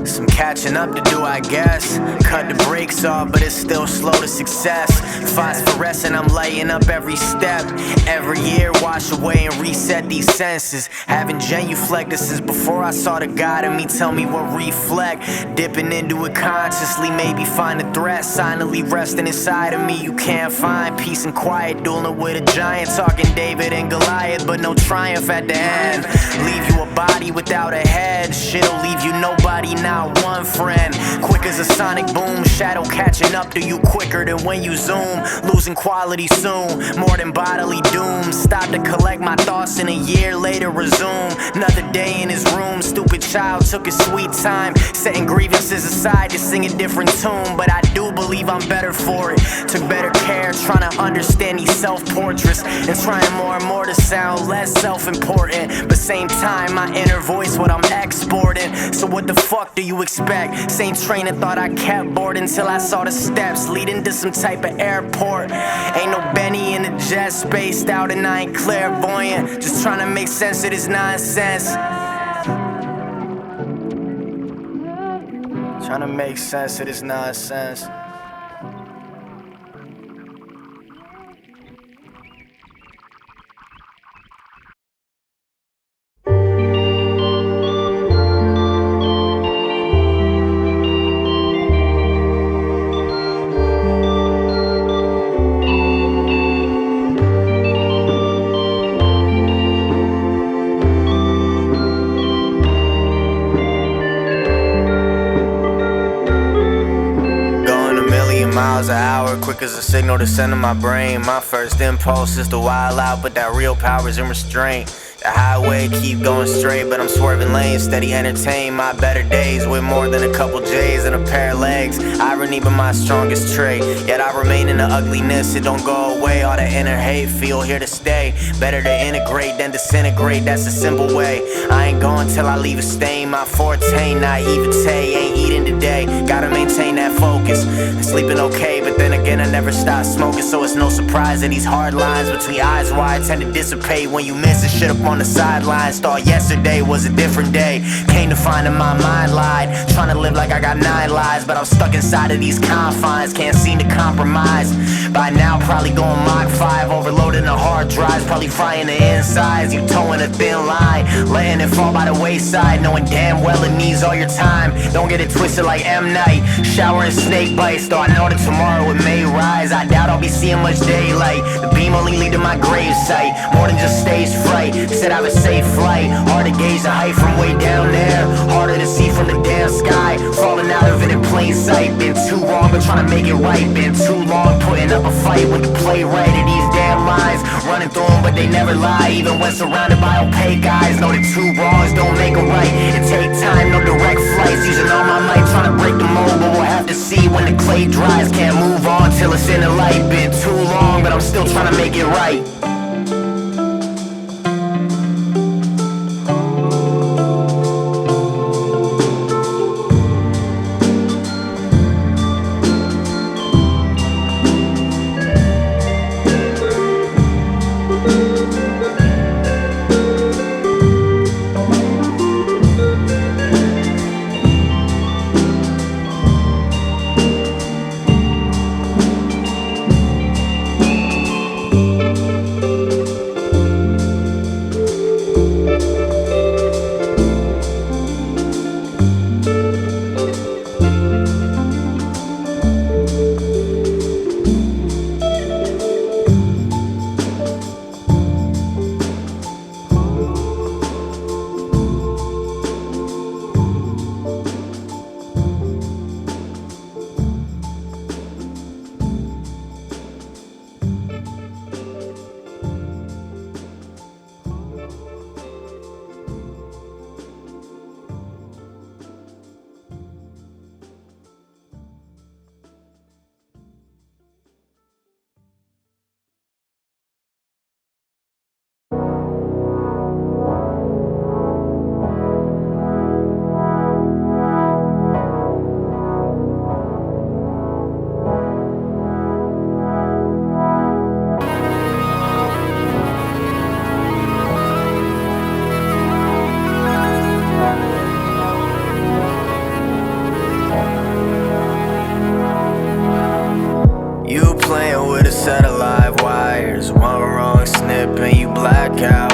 Some catching up to do, I guess. Cut the brakes off, but it's still slow to success. Phosphorescent, I'm lighting up every step. Every year, wash away and reset these senses. Having genuflected since before I saw the God in me. Tell me what reflect. Dipping into it consciously, maybe find a threat. Silently resting inside of me, you can't find peace and quiet. Dueling with a giant, talking David and Goliath, but no triumph at the end. Leave you a body without a head. Shit'll leave you nobody, not but one friend. Quick as a sonic boom, shadow catching up to you quicker than when you zoom. Losing quality soon, more than bodily doom. Stop to collect my thoughts and a year later resume. Another day in his room, stupid child took his sweet time, setting grievances aside to sing a different tune. But I do believe I'm better for it. Took better care trying to understand these self-portraits, and trying more and more to sound less self-important. But same time, my inner voice what I'm exporting. So what the fuck do you expect? Same train of thought I kept bored until I saw the steps leading to some type of airport. Ain't no Benny in the jet, spaced out and I ain't clairvoyant. Just trying to make sense of this nonsense. Trying to make sense of this nonsense. Miles an hour, quick as a signal to send to my brain. My first impulse is to wild out, but that real power's in restraint. The highway keep going straight, but I'm swerving lanes, steady entertain my better days with more than a couple J's and a pair of legs. Irony but my strongest trait, yet I remain in the ugliness, it don't go away. All the inner hate feel here to stay. Better to integrate than disintegrate, that's the simple way. I ain't going till I leave a stain. My forte, naivete, ain't eating today. Gotta maintain that focus. I'm sleeping okay, but then again I never stop smoking, so it's no surprise that these hard lines between eyes wide tend to dissipate when you miss the shit up on the sidelines. Thought yesterday was a different day, came to find that my mind lied. Trying to live like I got 9 lives, but I'm stuck inside of these confines, can't seem to compromise. By now probably going Mach 5, overloading the hard drives, probably frying the insides. You towing a thin line, letting it fall by the wayside, knowing damn well it needs all your time. Don't get it twisted like M. Night, showering snake bites. Though I know that tomorrow it may rise, I doubt I'll be seeing much daylight. The beam only lead to my grave site, more than just stage fright. Said I have a safe flight, hard to gauge the height from way down there, harder to see from the damn sky, falling out of it in plain sight. Been too long but trying to make it right, been too long putting up a fight with the playwright of these damn lines. Running through them but they never lie, even when surrounded by opaque eyes. Know that two wrongs don't make a right, it take time, no direct flights. Using all my might trying to break the mold, but we'll have to see when the clay dries. Can't move on till it's in the light, been too long but I'm still trying to make it right. set of live wires, one wrong snip and you black out.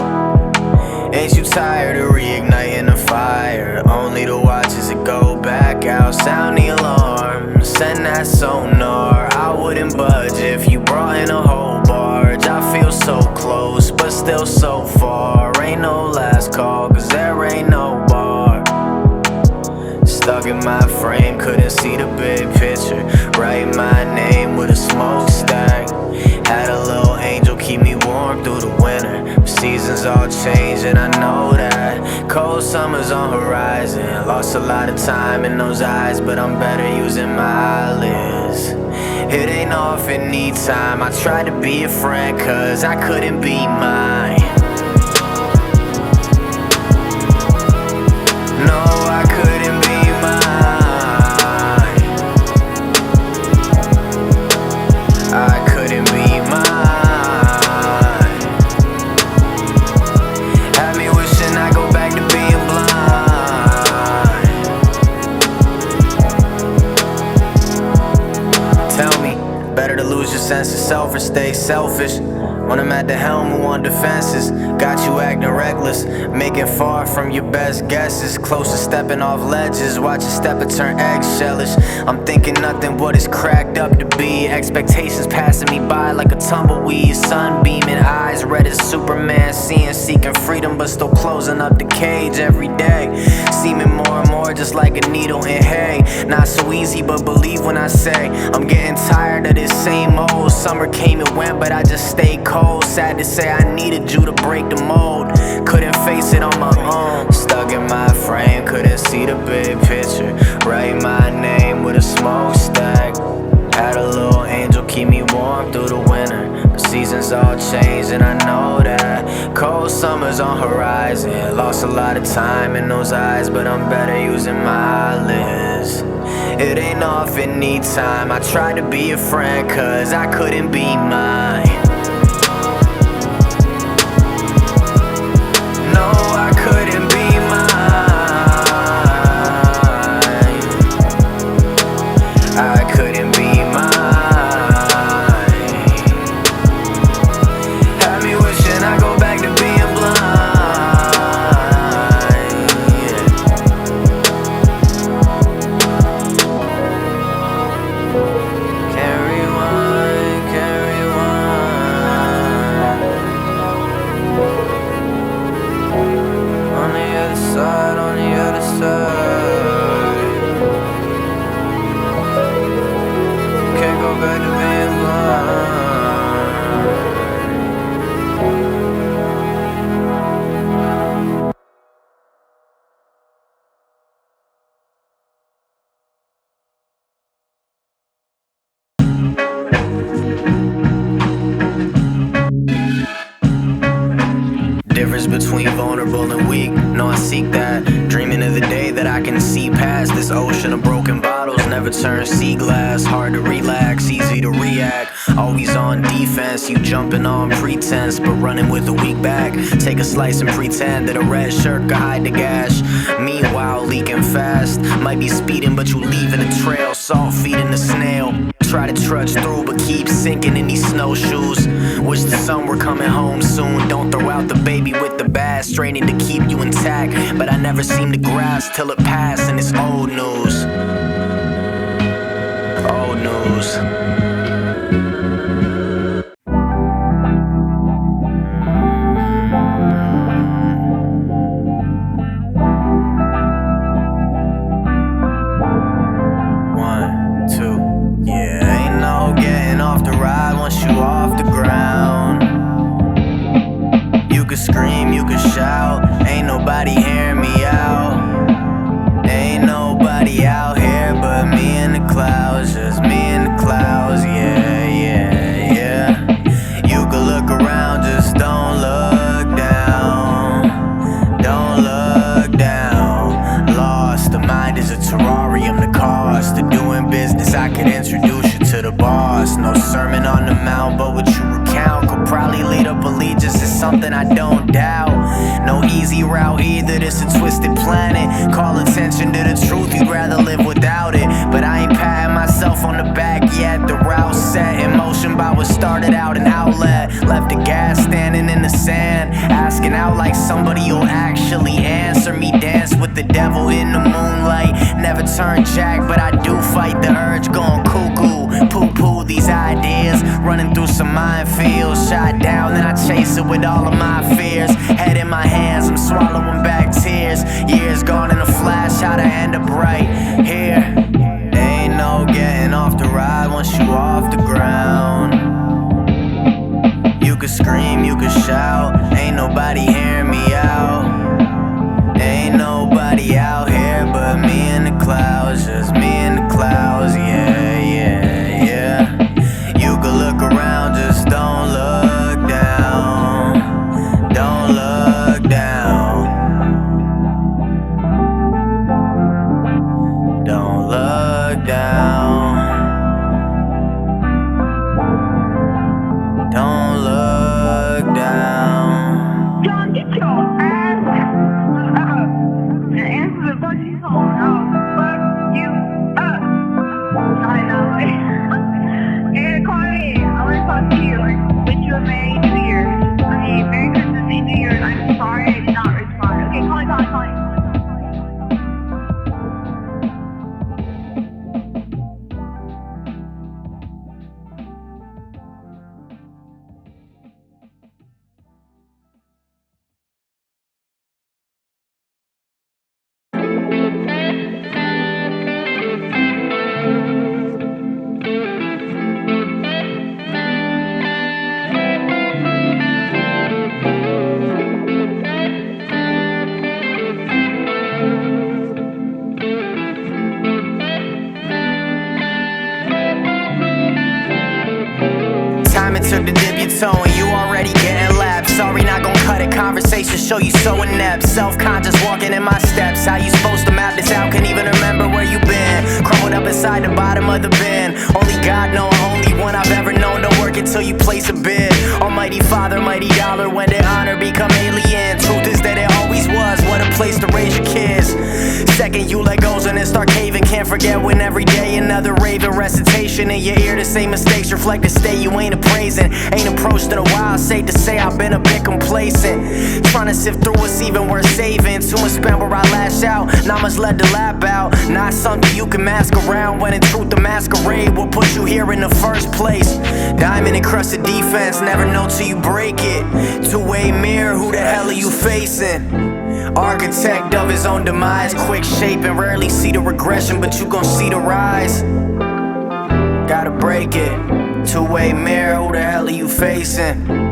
Ain't you tired of reigniting the fire, only to watch as it go back out? Sound the alarm, send that sonar. I wouldn't budge if you brought in a whole barge. I feel so close, but still so far. Ain't no last call, cause there ain't no bar. Stuck in my summer's on horizon. Lost a lot of time in those eyes, but I'm better using my eyelids. It ain't often need time. I tried to be a friend, cause I couldn't be mine. No, I couldn't be mine. I couldn't be mine. Had me wishing I go back to being blind. Tell me, better to lose your sense of self or stay selfish? When I'm at the helm, who on defenses? Got you acting reckless, making far from your best guesses. Close to stepping off ledges, watch a step and turn eggshellish. I'm thinking nothing what it's cracked up to be. Expectations passing me by like a tumbleweed. Sunbeaming eyes, red as Superman. Seeking freedom, but still closing up the cage every day. Seeming more and more just like a needle in hay. Not so easy, but believe when I say I'm getting tired of this same old. Summer came and went, but I just stayed cold. Sad to say I needed you to break the mold. Couldn't face it on my own. Stuck in my frame, couldn't see the big picture. Write my name with a smokestack. Had a little angel keep me warm through the winter. But seasons all change and I know that. Cold summers on horizon. Lost a lot of time in those eyes, but I'm better using my eyelids. It ain't often need time. I tried to be a friend, cause I couldn't be mine. Couldn't be mine. I couldn't be mine. Had me wishing I go back to being blind. Can't rewind, can't rewind. On the other side. Can't go back to being blind. Difference between vulnerable and weak, no I seek that. Dreaming of the day that I can see past this ocean of broken bottles. Never turn sea glass, hard to relax, easy to react. Always on defense, you jumping on pretense, but running with a weak back. Take a slice and pretend that a red shirt could hide the gash. Meanwhile leaking fast, might be speeding but you leaving a trail. Salt feeding the snail. Try to trudge through but keep sinking in these snowshoes. Wish the sun were coming home soon. Don't throw out the baby with the bath, straining to keep you intact. But I never seem to grasp till it passed and it's old news. Old news. Scream, you can shout, ain't nobody hearing me out. Ain't nobody out here but me in the clouds, just me in the clouds, yeah, yeah, yeah. You can look around, just don't look down. Don't look down. Lost, the mind is a terrarium, the cost of doing business, I could introduce you to the boss. No sermon on the mount, but what you recount could probably lead up allegiance to something I don't doubt. No easy route either, this a twisted planet. Call attention to the truth, you'd rather live without it. But I ain't patting myself on the back yet. The route's set in motion by what started out an outlet. Left the gas standing in the sand, asking out like somebody will actually answer me. Dance with the devil in the moonlight. Never turn jack, but I do fight the urge going cuckoo. Poo-poo these ideas, running through some minefields. Shot down, then I chase it with all of my fears. Head in my hands, I'm swallowing back tears. Years gone in a flash, how'd I end up right here? Ain't no getting off the ride once you off the ground. You could scream, you could shout, ain't nobody hearing me out. Ain't nobody shook to dip your toe and you already getting lapped. Sorry, not gon' cut it, conversation show you so inept. Self-conscious walking in my steps. How you supposed to map this out, can't even remember where you been. Crumbled up inside the bottom of the bin. Only God know, only one I've ever known to work until you place a bid. Almighty Father, mighty dollar, when did honor become alien? Truth is that it always was, what a place to raise your kids. Second you let goes and then start caving. Can't forget when every day another raving recitation in your ear. The same mistakes reflect the state you ain't appraising. Ain't approached in a while, safe to say I've been a bit complacent. Trying to sift through what's even worth saving. Too much spent where I lash out, not much led to lap out. Not something you can mask around, when in truth the masquerade will put you here in the first place. Diamond encrusted defense, never know till you break it. Two-way mirror, who the hell are you facing? Architect of his own demise, quick shape and rarely see the regression, but you gon' see the rise. Gotta break it. Two-way mirror, who the hell are you facing?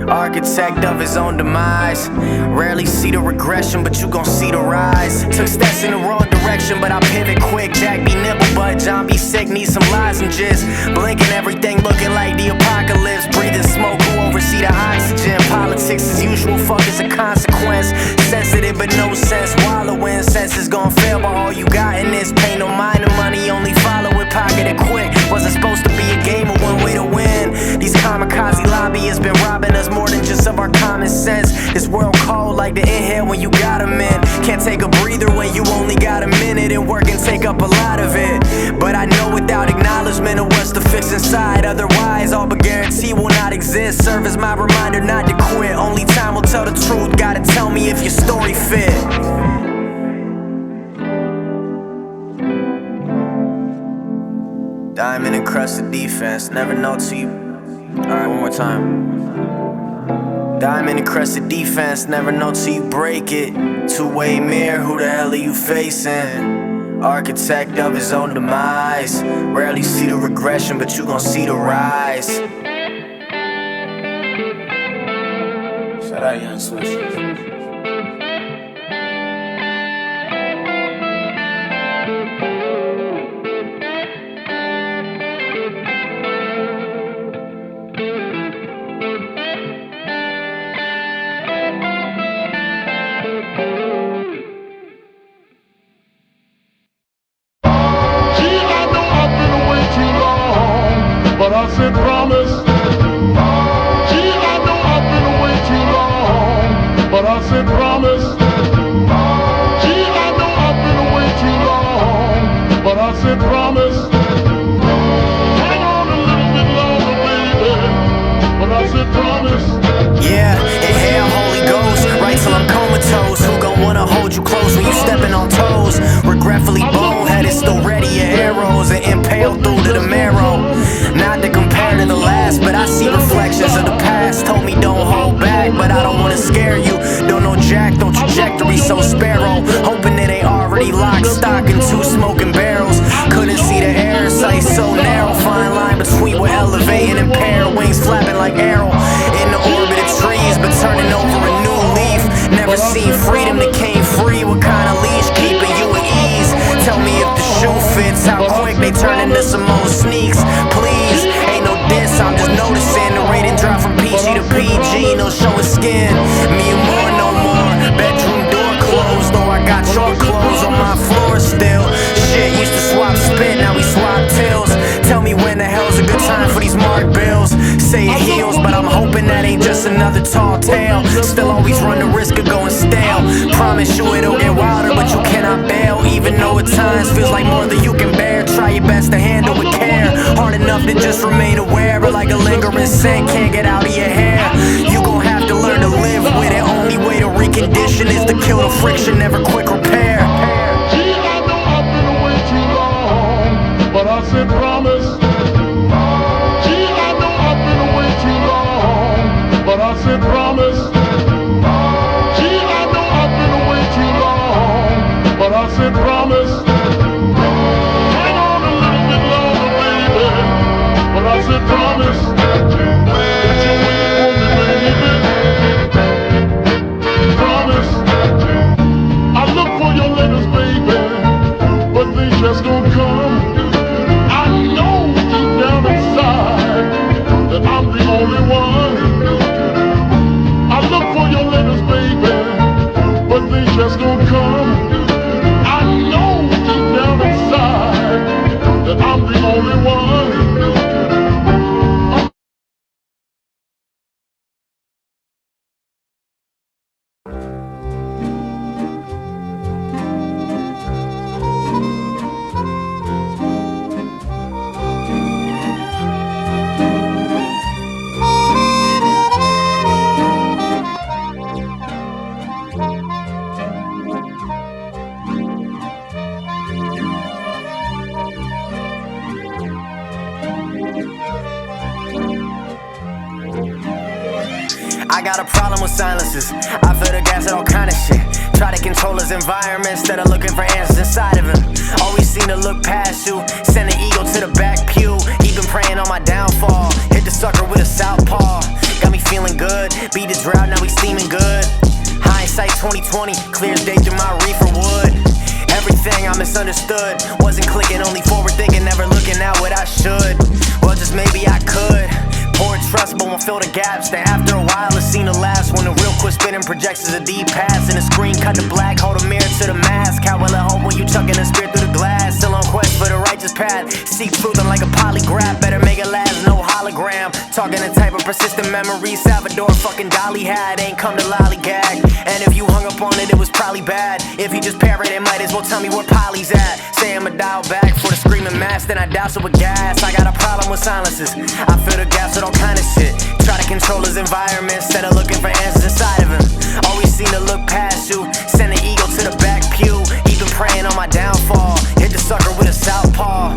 Architect of his own demise, rarely see the regression, but you gon' see the rise. Took steps in the wrong direction, but I pivot quick. Jack be nimble, but John be sick, need some lozenges. Blinking everything, looking like the apocalypse. Breathing smoke, who oversee the oxygen? Politics as usual, fuck is a consequence. Sensitive but no sense, wallowing. Senses gon' fail, but all you got in this pain. No mind of money, only follow it, pocket it quick. Wasn't supposed to be a game of one way to win. These kamikaze lobbyists been robbing us more than just of our common sense. This world cold like the inhale when you got 'em in. Can't take a breather when you only got a minute, and work and take up a lot of it. But I know without acknowledgement of what's to fix inside, otherwise all but guarantee will not exist. Serve as my reminder not to quit. Only time will tell the truth, gotta tell me if your story fit. Diamond encrusted defense, never know till you. Alright, one more time. Diamond encrusted defense, never know till you break it. Two-way mirror, who the hell are you facing? Architect of his own demise, rarely see the regression, but you gon' see the rise. Shout out young Swisher. But I said promise. Gee, I know I've been away too long. But I said promise. Gee, I know I've been away too long. But I said promise. Hang on a little bit longer, baby. But I said promise. Yeah, inhale Holy Ghost, right till I'm comatose. Who gon' wanna hold you close when you stepping on toes? Regretfully boneheaded, still ready your arrows and impaled through to the marrow. Not to compare to the last, but I see reflections of the past. Told me don't hold back, but I don't wanna scare you. Don't know jack, no trajectory, so sparrow. Hoping it ain't already locked, stock in two smoking barrels. Couldn't see the air, sight so narrow. Fine line between we're elevating and pair. Wings flapping like Errol in the orbit of trees, but turning over a new leaf. Never seen freedom that came free. What kind of leash keeping you at ease? Tell me if the shoe fits, how quick they turn into some old sneaks. Please, ain't no diss, I'm just noticing the rating drop from PG to PG. No showing skin, me and more, no more. Bedroom door closed, though I got your clothes on my floor still. Shit, used to swap spit, now we swap tills. Tell me when the hell's a good time for these marked bills. Say it heals, but I'm hoping that ain't just another tall tale. Still always run the risk of going stale. Promise you it'll get wilder, but you cannot bail. Even though at times feels like more than you can bear. Try your best to handle with care. Hard enough to just remain aware, but like a lingering scent can't get out of your hair. You gon' have to learn to live with it. Only way to recondition is to kill the friction, never quick repair. Gee, I know I've been away too long. But I said promise. Gee, I know I've been away too long. But I said promise. Gee, I know I've been away too long. But I said promise. Hang on a little bit longer, baby. But I said promise. That you wait for me, baby. Promise. I look for your letters, baby, but they just don't come. I know deep down inside that I'm the only got a problem with silences. I feel the gas at all kind of shit. Try to control his environment instead of looking for answers inside of him. Always seem to look past you. Send an ego to the back pew. He been praying on my downfall. Hit the sucker with a southpaw. Got me feeling good. Beat the drought, now we steaming good. Hindsight 2020, clears day through my reefer wood. Everything I misunderstood. Wasn't clicking, only forward thinking, never looking at what I should. Well, just maybe I could. Pour trust, but won't fill the gaps. Then after a while, it's seen the last. When the real quit spinning, projects as a deep pass. And the screen cut to black, hold a mirror to the mask. How will it hold when you chucking a spear through the glass? Still on quest for the righteous path. Seek truth like a polygraph. Better make it last, no hologram. Talking the type of persistent memory Salvador fucking Dali had. Ain't come to lollygag. And if you hung up on it, it was probably bad. If you just parrot it, might as well tell me where Polly's at. Say I'ma dial back for the screaming mask, then I douse it with gas. I got a problem with silences. I feel the gas with all kind of shit. Try to control his environment instead of looking for answers inside of him. Always seem to look past you. Send an ego to the back pew. He been praying on my downfall. Hit the sucker with a southpaw.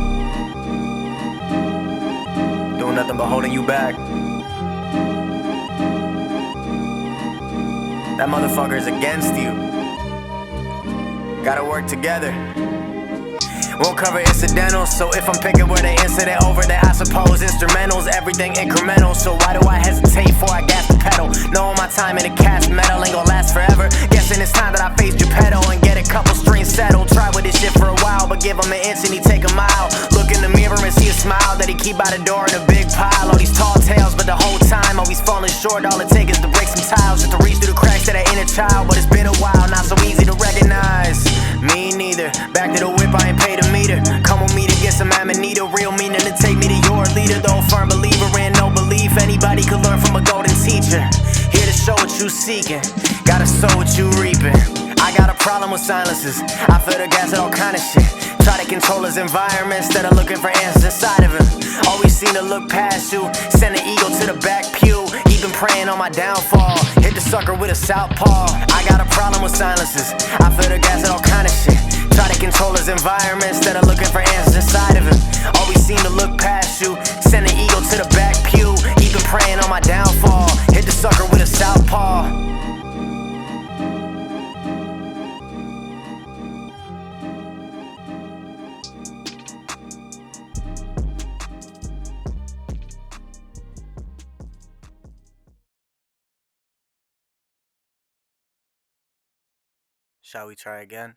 Doing nothing but holding you back. That motherfucker is against you. Gotta work together. Won't cover incidentals, so if I'm picking where the incident over, then I suppose instrumentals, everything incremental. So why do I hesitate before I gas the pedal? Knowing my time in the cast metal ain't gon' last forever. Guessing it's time that I face Geppetto and get a couple strings settled. Try with this shit for a while, but give him an inch and he take a mile. Look in the mirror and see a smile that he keep by the door in a big pile. All these tall tales, but the whole time always falling short. All it takes is to break some tiles just to reach through the cracks of that inner child. But it's been a while, not so easy to recognize. Me neither. Back to the whip, I ain't paid a meter. Come with me to get some amanita. Real meaning to take me to your leader. Though firm believer in no belief. Anybody could learn from a golden teacher. Here to show what you seeking. Gotta sow what you reaping. I got a problem with silences. I feel the gas at all kind of shit. Try to control his environment instead of looking for answers inside of him. Always seem to look past you. Send an ego to the back pew. He been praying on my downfall. Hit the sucker with a southpaw. I got a problem with silences. I feel the gas at all kind of shit. Try to control his environment instead of looking for answers inside of him. Always seem to look past you. Send an ego to the back pew. He been praying on my downfall. Hit the sucker with a southpaw. Shall we try again?